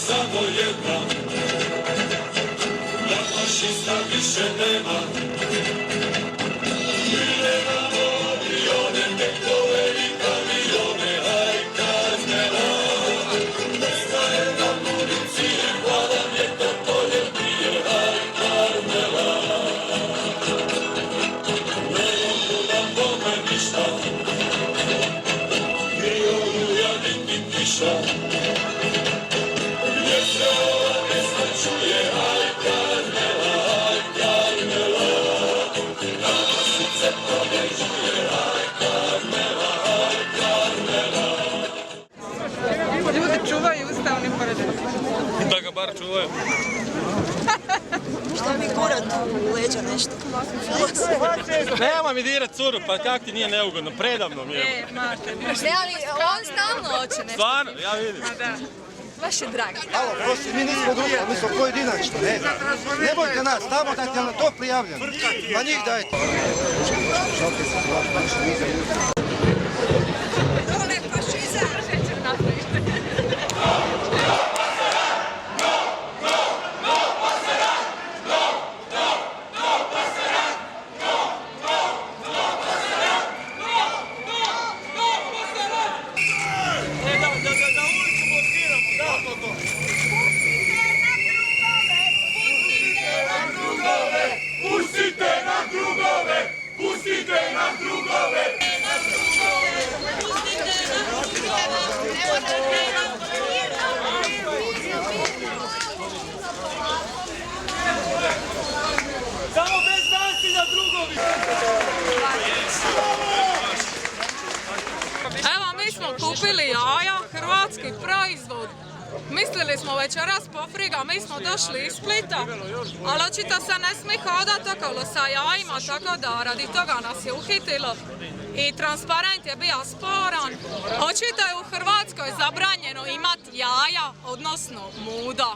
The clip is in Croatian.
samo jedna, da fašista više nema. Ide na avione, tenkove i kamione, aj Karmela. Nestaje nam municije, hlada vjetar, polje pije, aj Karmela. Ne mogu nam bome ništa, ni oluja, niti kiša. Jer se ova pesma čuje, aj Karmela, aj Karmela. Nama srce pobježuje, aj Karmela, aj Karmela. Ljudi čuvaju ustavni poredak. Da ga bar čuvaju. Šta mi gura tu u leđa nešto? Nema mi dirat curu, pa kak ti nije neugodno, predavno mi je. Ne, ali on stalno hoće nešto. Stvarno, ja vidim. Baš je drag. Alo, prosti, mi nismo drugi, mi smo pojedinačno, ne. Ne bojte nas, tamo dajte, ali to prijavljeno. Pa njih dajte. Pustite nam drugove! Pustite nam drugove! Samo bez nasilja drugovi! Evo, mi smo kupili jaja, hrvatski proizvod. Mislili smo večeras pofriga, mi smo došli iz Splita, ali očito se ne smije hodati okolo sa jajima, tako da radi toga nas je uhitilo. I transparent je bio sporan. Očito je u Hrvatskoj zabranjeno imati jaja, odnosno muda.